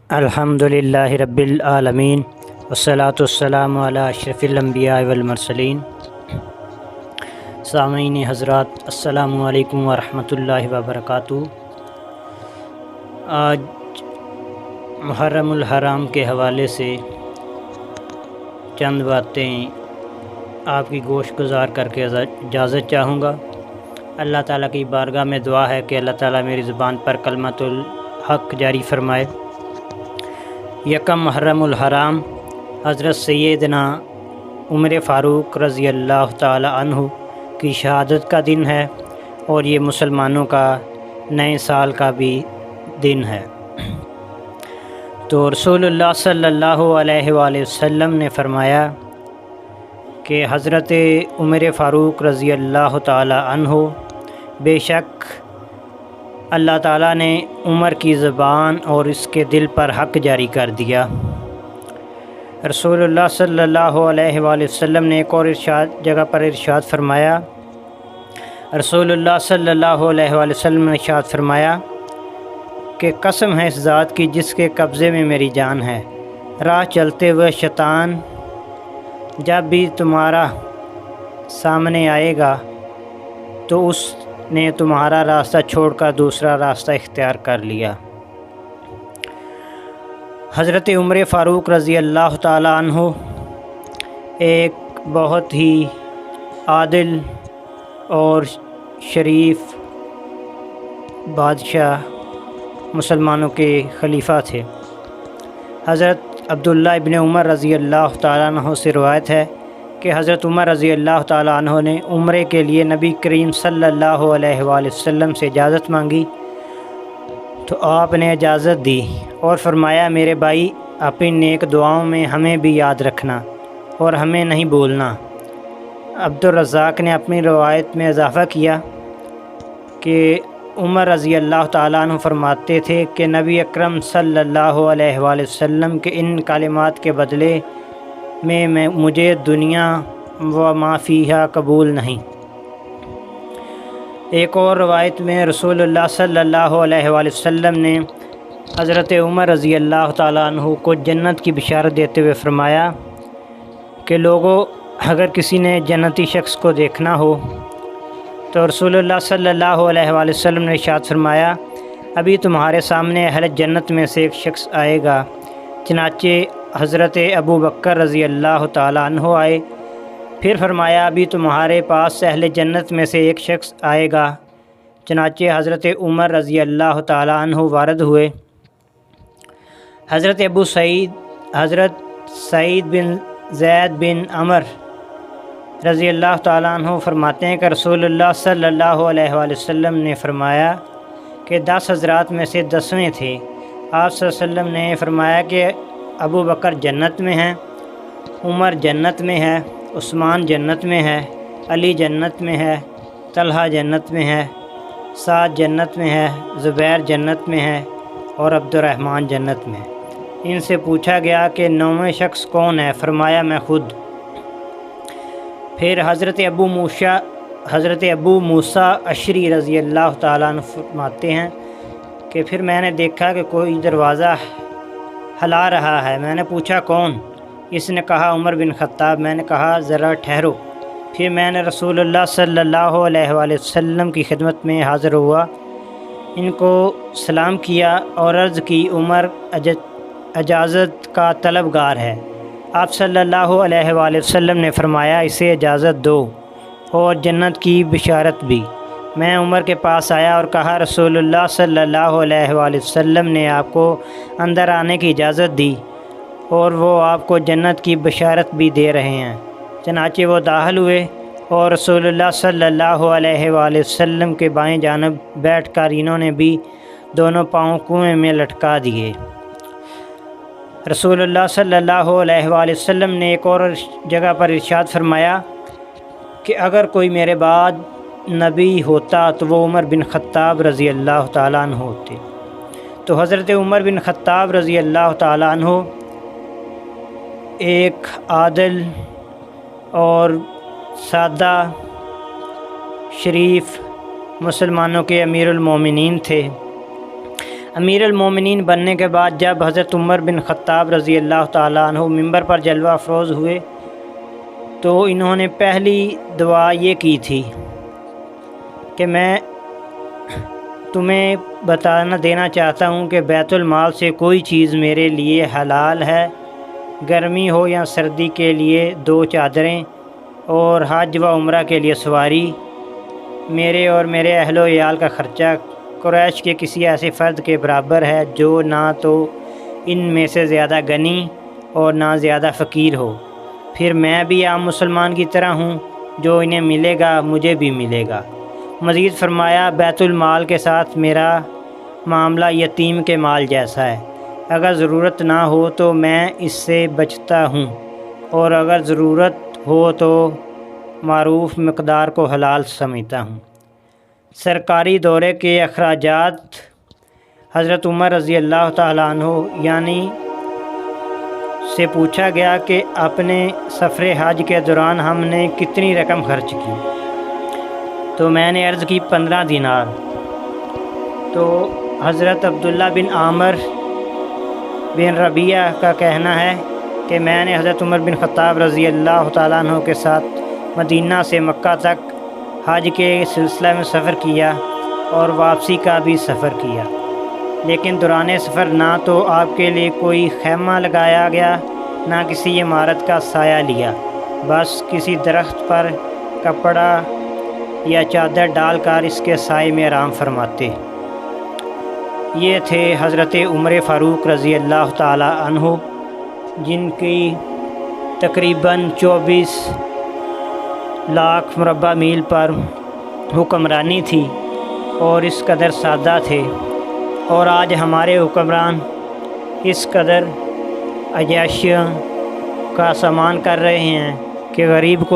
الحمدللہ رب العالمین والصلاة والسلام علی اشرف الانبیاء والمرسلین۔ سامعین حضرات، السلام علیکم ورحمۃ اللہ وبرکاتہ۔ آج محرم الحرام کے حوالے سے چند باتیں آپ کی گوش گزار کر کے اجازت چاہوں گا۔ اللہ تعالیٰ کی بارگاہ میں دعا ہے کہ اللہ تعالیٰ میری زبان پر کلمۃ الحق جاری فرمائے۔ یکم محرم الحرام حضرت سیدنا عمر فاروق رضی اللہ تعالی عنہ کی شہادت کا دن ہے، اور یہ مسلمانوں کا نئے سال کا بھی دن ہے۔ تو رسول اللہ صلی اللہ علیہ وآلہ وسلم نے فرمایا کہ حضرت عمر فاروق رضی اللہ تعالی عنہ، بے شک اللہ تعالیٰ نے عمر کی زبان اور اس کے دل پر حق جاری کر دیا۔ رسول اللہ صلی اللہ علیہ وآلہ وسلم نے ایک اور جگہ پر ارشاد فرمایا، رسول اللہ صلی اللہ علیہ وآلہ وسلم نے ارشاد فرمایا کہ قسم ہے اس ذات کی جس کے قبضے میں میری جان ہے، راہ چلتے ہوئے شیطان جب بھی تمہارا سامنے آئے گا تو اس نے تمہارا راستہ چھوڑ کر دوسرا راستہ اختیار کر لیا۔ حضرت عمر فاروق رضی اللہ تعالی عنہ ایک بہت ہی عادل اور شریف بادشاہ، مسلمانوں کے خلیفہ تھے۔ حضرت عبداللہ ابن عمر رضی اللہ تعالیٰ عنہ سے روایت ہے کہ حضرت عمر رضی اللہ تعالیٰ عنہ نے عمرے کے لیے نبی کریم صلی اللہ علیہ وآلہ وسلم سے اجازت مانگی تو آپ نے اجازت دی اور فرمایا، میرے بھائی، اپنی نیک دعاؤں میں ہمیں بھی یاد رکھنا اور ہمیں نہیں بھولنا۔ عبدالرزاق نے اپنی روایت میں اضافہ کیا کہ عمر رضی اللہ تعالیٰ عنہ فرماتے تھے کہ نبی اکرم صلی اللہ علیہ وآلہ وسلم کے ان کلمات کے بدلے میں مجھے دنیا و ما فیہا قبول نہیں۔ ایک اور روایت میں رسول اللہ صلی اللہ علیہ وآلہ وسلم نے حضرت عمر رضی اللہ تعالیٰ عنہ کو جنت کی بشارت دیتے ہوئے فرمایا کہ لوگوں، اگر کسی نے جنتی شخص کو دیکھنا ہو تو رسول اللہ صلی اللہ علیہ وآلہ وسلم نے ارشاد فرمایا، ابھی تمہارے سامنے اہل جنت میں سے ایک شخص آئے گا۔ چنانچہ حضرت ابو بکر رضی اللہ تعالیٰ عنہ آئے، پھر فرمایا، ابھی تمہارے پاس اہل جنت میں سے ایک شخص آئے گا۔ چنانچہ حضرت عمر رضی اللہ تعالیٰ عنہ وارد ہوئے۔ حضرت سعید بن زید بن عمر رضی اللہ تعالیٰ عنہ فرماتے ہیں کہ رسول اللہ صلی اللہ علیہ وآلہ وسلم نے فرمایا کہ 10 حضرات میں سے 10ویں تھے۔ آپ صلی اللہ علیہ وسلم نے فرمایا کہ ابو بکر جنت میں ہیں، عمر جنت میں ہے، عثمان جنت میں ہے، علی جنت میں ہے، طلحہ جنت میں ہے، سعد جنت میں ہے، زبیر جنت میں ہے اور عبد الرحمن جنت میں ہے۔ ان سے پوچھا گیا کہ 9واں شخص کون ہے؟ فرمایا، میں خود۔ پھر حضرت ابو موسیٰ اشعری رضی اللہ تعالیٰ عنہ فرماتے ہیں کہ پھر میں نے دیکھا کہ کوئی دروازہ ہلا رہا ہے۔ میں نے پوچھا کون؟ اس نے کہا عمر بن خطاب۔ میں نے کہا ذرا ٹھہرو۔ پھر میں نے رسول اللہ صلی اللہ علیہ وآلہ وسلم کی خدمت میں حاضر ہوا، ان کو سلام کیا اور عرض کی، عمر اجازت کا طلبگار ہے۔ آپ صلی اللہ علیہ وآلہ وسلم نے فرمایا، اسے اجازت دو اور جنت کی بشارت بھی۔ میں عمر کے پاس آیا اور کہا، رسول اللہ صلی اللہ علیہ وآلہ وسلم نے آپ کو اندر آنے کی اجازت دی اور وہ آپ کو جنت کی بشارت بھی دے رہے ہیں۔ چنانچہ وہ داخل ہوئے اور رسول اللہ صلی اللہ علیہ وآلہ وسلم کے بائیں جانب بیٹھ کر انہوں نے بھی دونوں پاؤں کنویں میں لٹکا دیے۔ رسول اللہ صلی اللہ علیہ وآلہ وسلم نے ایک اور جگہ پر ارشاد فرمایا کہ اگر کوئی میرے بعد نبی ہوتا تو وہ عمر بن خطاب رضی اللہ تعالیٰ عنہ ہوتے۔ تو حضرت عمر بن خطاب رضی اللہ تعالیٰ عنہ ایک عادل اور سادہ شریف مسلمانوں کے امیر المومنین تھے۔ امیر المومنین بننے کے بعد جب حضرت عمر بن خطاب رضی اللہ تعالیٰ عنہ ممبر پر جلوہ افروز ہوئے تو انہوں نے پہلی دعا یہ کی تھی کہ میں تمہیں دینا چاہتا ہوں کہ بیت المال سے کوئی چیز میرے لیے حلال ہے، گرمی ہو یا سردی کے لیے 2 چادریں اور حج و عمرہ کے لیے سواری، میرے اور میرے اہل و عیال کا خرچہ قریش کے کسی ایسے فرد کے برابر ہے جو نہ تو ان میں سے زیادہ غنی اور نہ زیادہ فقیر ہو، پھر میں بھی عام مسلمان کی طرح ہوں، جو انہیں ملے گا مجھے بھی ملے گا۔ مزید فرمایا بیت المال کے ساتھ میرا معاملہ یتیم کے مال جیسا ہے، اگر ضرورت نہ ہو تو میں اس سے بچتا ہوں اور اگر ضرورت ہو تو معروف مقدار کو حلال سمجھتا ہوں۔ سرکاری دورے کے اخراجات حضرت عمر رضی اللہ تعالیٰ عنہ یعنی سے پوچھا گیا کہ اپنے سفر حج کے دوران ہم نے کتنی رقم خرچ کی، تو میں نے عرض کی 15 دینار۔ تو حضرت عبداللہ بن عامر بن ربیعہ کا کہنا ہے کہ میں نے حضرت عمر بن خطاب رضی اللہ تعالیٰ عنہ کے ساتھ مدینہ سے مکہ تک حج کے سلسلہ میں سفر کیا اور واپسی کا بھی سفر کیا، لیکن دوران سفر نہ تو آپ کے لیے کوئی خیمہ لگایا گیا نہ کسی عمارت کا سایہ لیا، بس کسی درخت پر کپڑا یا چادر ڈال کر اس کے سائے میں آرام فرماتے۔ یہ تھے حضرت عمر فاروق رضی اللہ تعالی عنہ، جن کی تقریباً 24 لاکھ مربع میل پر حکمرانی تھی اور اس قدر سادہ تھے، اور آج ہمارے حکمران اس قدر عیاشیوں کا سامان کر رہے ہیں کہ غریب کو